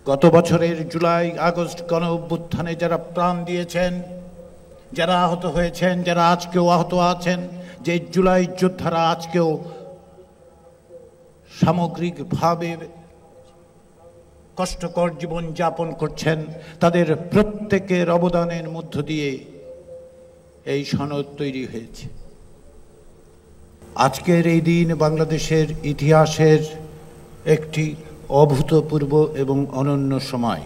গত বছরের July August গণ অভ্যুত্থানে যারা প্রাণ দিয়েছেন, যারা আহত হয়েছেন, যারা আজকেও আহত আছেন, যে জুলাই যোদ্ধারা আজকেও সামগ্রিকভাবে কষ্টকর জীবন যাপন করছেন, তাদের প্রত্যেকের অবদানের মধ্য দিয়ে এই সনদ তৈরি হয়েছে। আজকের এই দিন বাংলাদেশের ইতিহাসের একটি অভূতপূর্ব এবং অনন্য সময়।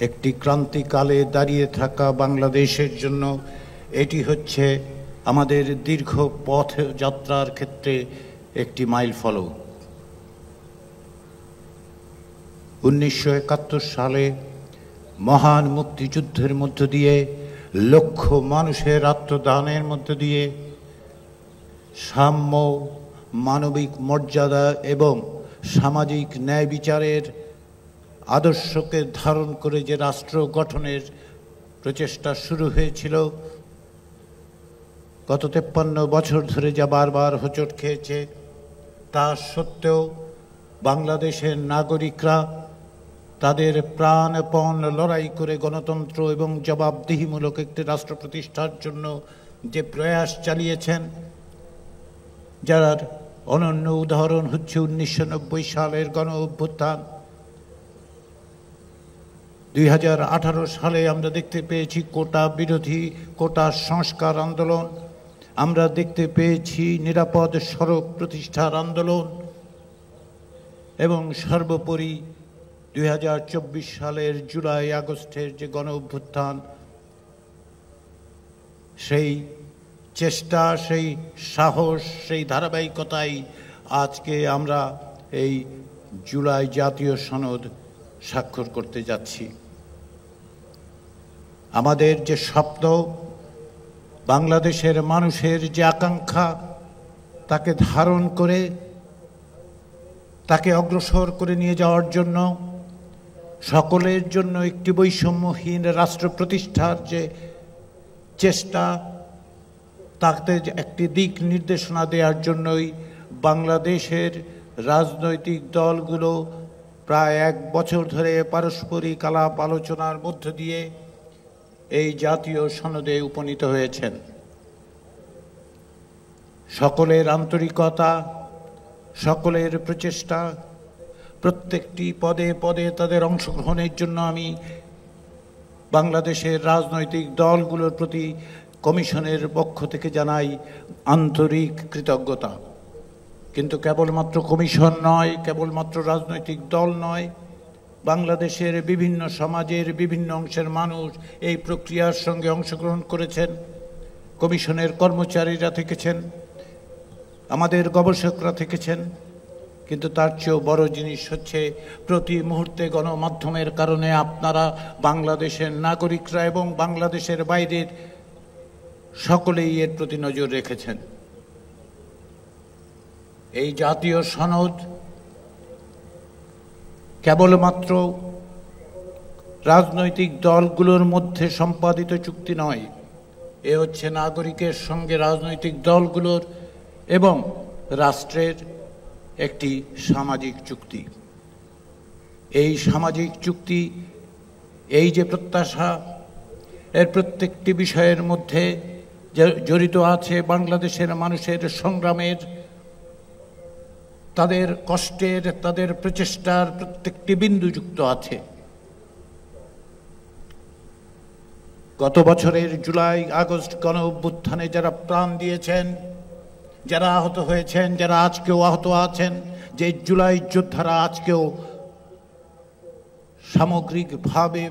একটি ক্রান্তিকালে দাঁড়িয়ে থাকা বাংলাদেশের জন্য এটি হচ্ছে আমাদের দীর্ঘ পথ যাত্রার ক্ষেত্রে একটি মাইলফলক। 1971 সালে মহান মুক্তিযুদ্ধের মধ্য দিয়ে, লক্ষ মানুষের আত্মদানের মধ্য দিয়ে সাম্য, মানবিক মর্যাদা এবং সামাজিক ন্যায় বিচারের আদর্শকে ধারণ করে যে রাষ্ট্র গঠনের প্রচেষ্টা শুরু হয়েছিল, গত 53 বছর ধরে যা বারবার হোঁচট খেয়েছে, তা সত্ত্বেও বাংলাদেশের নাগরিকরা তাদের প্রাণপণ লড়াই করে গণতন্ত্র এবং জবাবদিহিমূলক একটি রাষ্ট্র প্রতিষ্ঠার জন্য যে প্রয়াস চালিয়েছেন, যার অনন্য উদাহরণ হচ্ছে 1990 সালের গণ অভ্যুত্থান। 2018 সালে আমরা দেখতে পেয়েছি কোটা বিরোধী, কোটা সংস্কার আন্দোলন, আমরা দেখতে পেয়েছি নিরাপদ সড়ক প্রতিষ্ঠার আন্দোলন, এবং সর্বোপরি 2024 সালের জুলাই আগস্টের যে গণ অভ্যুত্থান, সেই চেষ্টা, সেই সাহস, সেই ধারাবাহিকতাই আজকে আমরা এই জুলাই জাতীয় সনদ স্বাক্ষর করতে যাচ্ছি। আমাদের যে স্বপ্ন, বাংলাদেশের মানুষের যে আকাঙ্ক্ষা, তাকে ধারণ করে তাকে অগ্রসর করে নিয়ে যাওয়ার জন্য, সকলের জন্য একটি বৈষম্যহীন রাষ্ট্র প্রতিষ্ঠার যে চেষ্টা, তাতে একটি দিক নির্দেশনা দেওয়ার জন্যই বাংলাদেশের রাজনৈতিক দলগুলো প্রায় 1 বছর ধরে পারস্পরিক আলাপ আলোচনার মধ্য দিয়ে এই জাতীয় সনদে উপনীত হয়েছেন। সকলের আন্তরিকতা, সকলের প্রচেষ্টা, প্রত্যেকটি পদে পদে তাদের অংশগ্রহণের জন্য আমি বাংলাদেশের রাজনৈতিক দলগুলোর প্রতি কমিশনের পক্ষ থেকে জানাই আন্তরিক কৃতজ্ঞতা। কিন্তু কেবলমাত্র কমিশন নয়, কেবলমাত্র রাজনৈতিক দল নয়, বাংলাদেশের বিভিন্ন সমাজের বিভিন্ন অংশের মানুষ এই প্রক্রিয়ার সঙ্গে অংশগ্রহণ করেছেন। কমিশনের কর্মচারীরা থেকেছেন, আমাদের গবেষকরা থেকেছেন, কিন্তু তার চেয়েও বড় জিনিস হচ্ছে প্রতি মুহূর্তে গণমাধ্যমের কারণে আপনারা, বাংলাদেশের নাগরিকরা এবং বাংলাদেশের বাইরের সকলেই এর প্রতি নজর রেখেছেন। এই জাতীয় সনদ কেবলমাত্র রাজনৈতিক দলগুলোর মধ্যে সম্পাদিত চুক্তি নয়, এ হচ্ছে নাগরিকের সঙ্গে রাজনৈতিক দলগুলোর এবং রাষ্ট্রের একটি সামাজিক চুক্তি। এই সামাজিক চুক্তি, এই যে প্রত্যাশা, এর প্রত্যেকটি বিষয়ের মধ্যে জড়িত আছে বাংলাদেশের মানুষের সংগ্রামের, তাদের কষ্টের, তাদের প্রচেষ্টার প্রত্যেকটি বিন্দু যুক্ত আছে। গত বছরের জুলাই আগস্ট গণ অভ্যুত্থানে যারা প্রাণ দিয়েছেন, যারা আহত হয়েছেন, যারা আজকেও আহত আছেন, যে জুলাই যোদ্ধারা আজকেও সামগ্রিকভাবে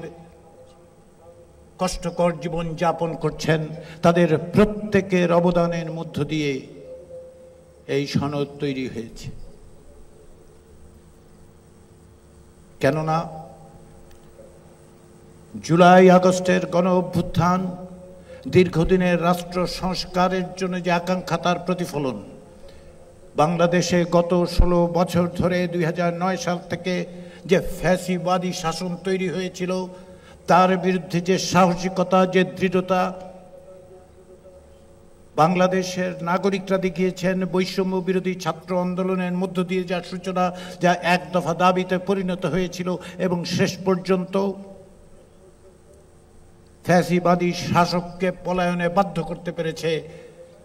কষ্টকর জীবন যাপন করছেন, তাদের প্রত্যেকের অবদানের মধ্য দিয়ে এই সনদ তৈরি হয়েছে। কেননা জুলাই আগস্টের গণ অভ্যুত্থান দীর্ঘদিনের রাষ্ট্র সংস্কারের জন্য যে আকাঙ্ক্ষা, তার প্রতিফলন। বাংলাদেশে গত 16 বছর ধরে 2009 সাল থেকে যে ফ্যাসিবাদী শাসন তৈরি হয়েছিল, তার বিরুদ্ধে যে সাহসিকতা, যে দৃঢ়তা বাংলাদেশের নাগরিকরা দেখিয়েছেন বৈষম্য বিরোধী ছাত্র আন্দোলনের মধ্য দিয়ে যার সূচনা, যা এক দফা দাবিতে পরিণত হয়েছিল এবং শেষ পর্যন্ত ফ্যাসিবাদী শাসককে পলায়নে বাধ্য করতে পেরেছে,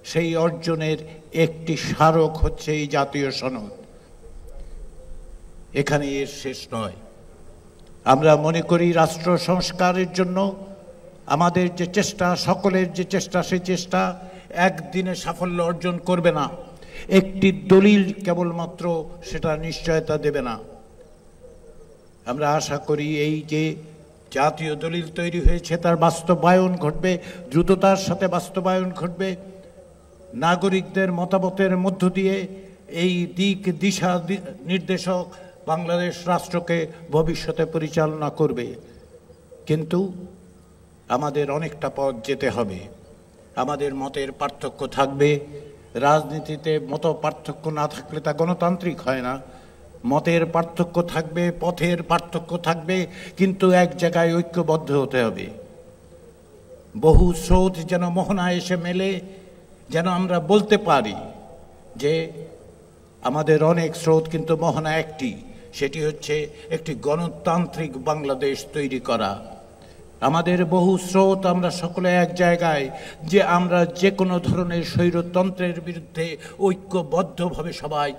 সেই অর্জনের একটি স্মারক হচ্ছে এই জাতীয় সনদ। এখানে এর শেষ নয়। আমরা মনে করি রাষ্ট্র সংস্কারের জন্য আমাদের যে চেষ্টা, সকলের যে চেষ্টা, সেই চেষ্টা একদিনে সাফল্য অর্জন করবে না। একটি দলিল কেবলমাত্র সেটা নিশ্চয়তা দেবে না। আমরা আশা করি এই যে জাতীয় দলিল তৈরি হয়েছে তার বাস্তবায়ন ঘটবে, দ্রুততার সাথে বাস্তবায়ন ঘটবে। নাগরিকদের মতামতের মধ্য দিয়ে এই দিক দিশা নির্দেশক বাংলাদেশ রাষ্ট্রকে ভবিষ্যতে পরিচালনা করবে। কিন্তু আমাদের অনেকটা পথ যেতে হবে। আমাদের মতের পার্থক্য থাকবে। রাজনীতিতে মত পার্থক্য না থাকলে তা গণতান্ত্রিক হয় না। মতের পার্থক্য থাকবে, পথের পার্থক্য থাকবে, কিন্তু এক জায়গায় ঐক্যবদ্ধ হতে হবে। বহু স্রোত যেন মোহনায় এসে মেলে, যেন আমরা বলতে পারি যে আমাদের অনেক স্রোত, কিন্তু মোহনা একটি, সেটি হচ্ছে একটি গণতান্ত্রিক বাংলাদেশ তৈরি করা। আমাদের বহু স্রোত, আমরা সকলে এক জায়গায় যে আমরা যে কোনো ধরনের স্বৈরতন্ত্রের বিরুদ্ধে ঐক্যবদ্ধভাবে সবাই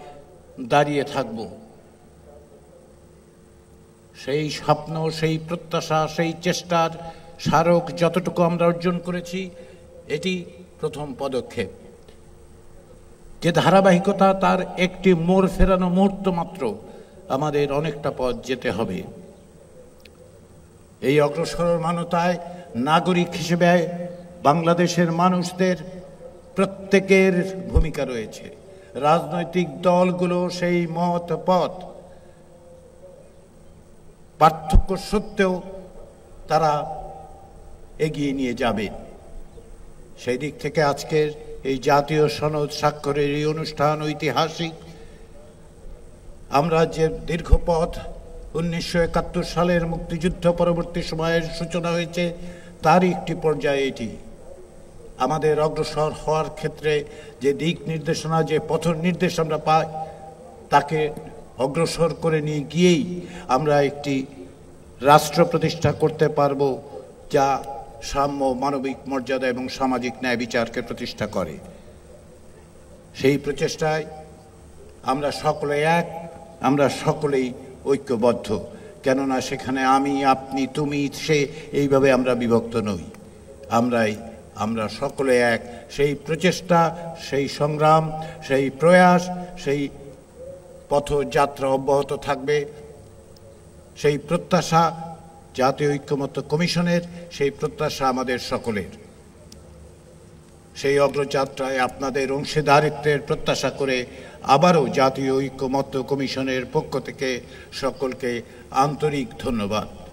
দাঁড়িয়ে থাকব। সেই স্বপ্ন, সেই প্রত্যাশা, সেই চেষ্টার স্মারক যতটুকু আমরা অর্জন করেছি, এটি প্রথম পদক্ষেপ। যে ধারাবাহিকতা, তার একটি মোড় ফেরানো মুহূর্ত মাত্র। আমাদের অনেকটা পথ যেতে হবে। এই অগ্রসরমানতায় নাগরিক হিসেবে বাংলাদেশের মানুষদের প্রত্যেকের ভূমিকা রয়েছে। রাজনৈতিক দলগুলো সেই মত পথ পার্থক্য সত্ত্বেও তারা এগিয়ে নিয়ে যাবে। সেই দিক থেকে আজকের এই জাতীয় সনদ স্বাক্ষরের এই অনুষ্ঠান ঐতিহাসিক। আমরা যে দীর্ঘ পথ 1971 সালের মুক্তিযুদ্ধ পরবর্তী সময়ের সূচনা হয়েছে, তারই একটি পর্যায়ে এটি। আমাদের অগ্রসর হওয়ার ক্ষেত্রে যে দিক নির্দেশনা, যে পথ নির্দেশ আমরা পাই, তাকে অগ্রসর করে নিয়ে গিয়েই আমরা একটি রাষ্ট্র প্রতিষ্ঠা করতে পারব, যা সাম্য, মানবিক মর্যাদা এবং সামাজিক ন্যায় বিচারকে প্রতিষ্ঠা করে। সেই প্রচেষ্টায় আমরা সকলে এক, আমরা সকলেই ঐক্যবদ্ধ। কেননা সেখানে আমি, আপনি, তুমি, সে, এইভাবে আমরা বিভক্ত নই। আমরা সকলে এক। সেই প্রচেষ্টা, সেই সংগ্রাম, সেই প্রয়াস, সেই পথযাত্রা অব্যাহত থাকবে। সেই প্রত্যাশা জাতীয় ঐক্যমত্য কমিশনের, সেই প্রত্যাশা আমাদের সকলের। সেই অগ্রযাত্রায় আপনাদের অংশীদারিত্বের প্রত্যাশা করে আবারও জাতীয় ঐক্যমত্য কমিশনের পক্ষ থেকে সকলকে আন্তরিক ধন্যবাদ।